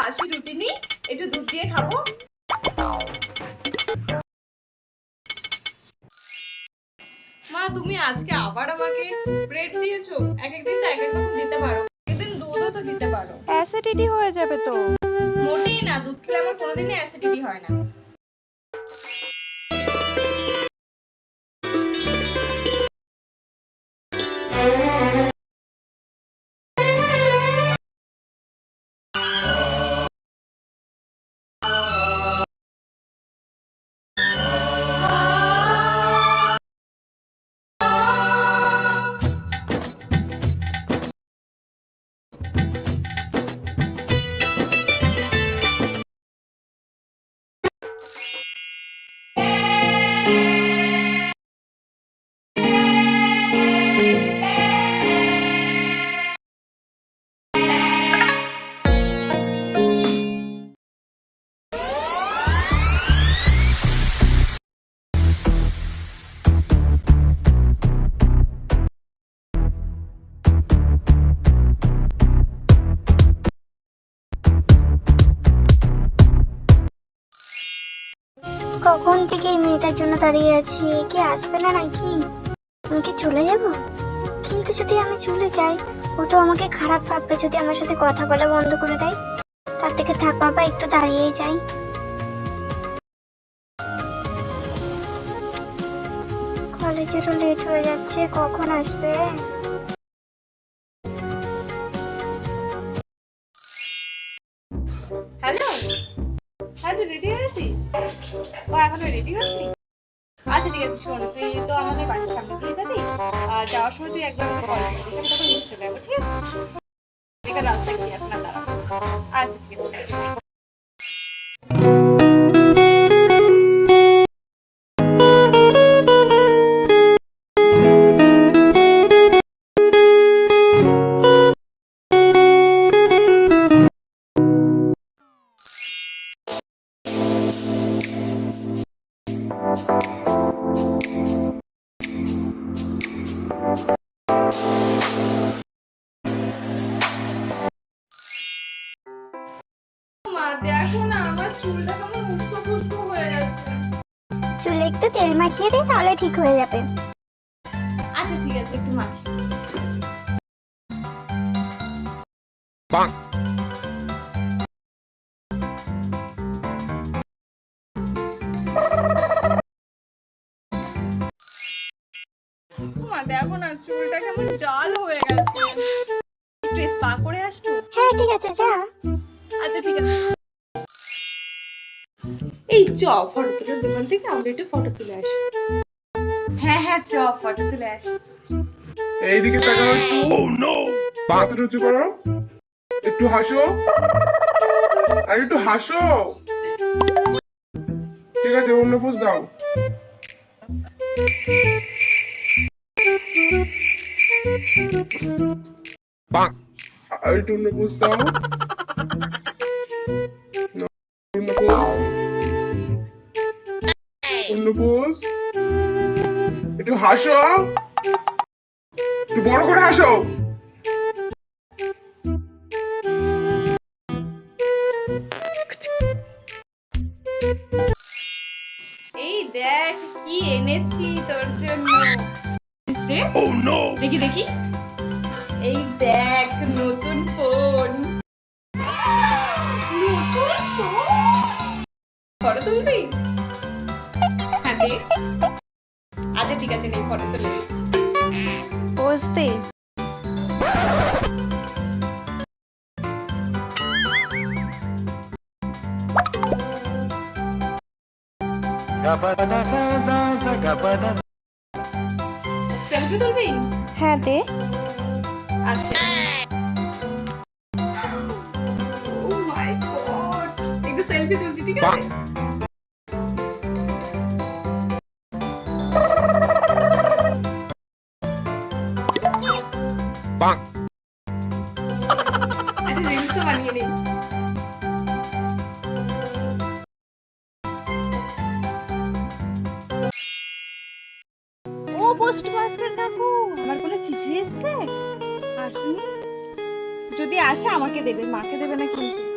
বাসি রুটি নি, একটু দুধ দিয়ে খাবো। মা তুমি আজকে আবার আমাকে ব্রেড দিয়েছো। এক একদিন তো এক এক রকম দিতে পারো, একদিন দুধও তো দিতে পারো। অ্যাসিডিটি হয়ে যাবে তো। মোটেই না, দুধ খেলে আমার কোনোদিনই অ্যাসিডিটি হয় না। কখন থেকে এই মেয়েটার জন্য দাঁড়িয়ে আছি, কি আসবে না নাকি? আমি কি চলে যাব? কিন্তু যদি আমি চলে যাই, ও তো আমাকে খারাপ ভাববে যদি আমার সাথে কথা বলা বন্ধ করে দেয়। তার থেকে থাক বাবা, একটু দাঁড়িয়েই যাই। কলেজেরও লেট হয়ে যাচ্ছে, কখন আসবে? হ্যালো, হ্যাঁ তুই রেডি হয়েছিস? ও এখনো রেডি হসনি? আচ্ছা ঠিক আছে, শোন তুই তো আমাদের বাড়ির সামনে দিয়ে যাবি, যাওয়ার সময় তুই একবার কল করবি, আমি তখন নিয়ে চলে যাবো, ঠিক আছে? এখানে রাস্তা গিয়ে এখন আর দাঁড়াবো। আচ্ছা ঠিক আছে। মা দেখো না, আমার চুলটা কেমন উস্কো খুস্কো হয়ে যাচ্ছে। চুলে একটু তেল মাখিয়ে দে, তাহলে ঠিক হয়ে যাবে। আচ্ছা ঠিক আছে, একটু মাখি। মা দেখো না, চুলটা কেমন জাল হয়ে গেছে, একটু স্পা করে আসবো? হ্যাঁ ঠিক আছে, যা। আচ্ছা ঠিক আছে। এই চ, ফটো তোলার দোকান থেকে আমরা একটু ফটো তুলে আসি। হ্যাঁ হ্যাঁ চ, ফটো তুলে আসি। এইদিকে তাকাও একটু। মাথাটা উঁচু করো, একটু হাসো, আর একটু হাসো। ঠিক আছে, অন্য পোজ দাও। আর একটু অন্য পোজ দাও। অন্য পোজ, অন্য পোজ। একটু হাসো, একটু বড় করে হাসো। এই দেখ কি এনেছি তোর জন্য। দেখি দেখি, এই দেখ নতুন ফোন। নতুন ফোন, ফটো তুলবি? হ্যাঁ দে। আচ্ছা ঠিক আছে, নেই ফটো তুলে দিচ্ছি। পোজ দে। সেলফি তুলবি? হ্যাঁ দে। আচ্ছা। ও মাই গড, একটু সেলফি তুলছি, ঠিক আছে? একটা রিলস তো বানিয়ে নিই। ও পোস্ট মাস্টার কাকু, আমার কোনো চিঠি এসেছে? আসেনি? যদি আসে আমাকে দেবে, মাকে দেবে না কিন্তু।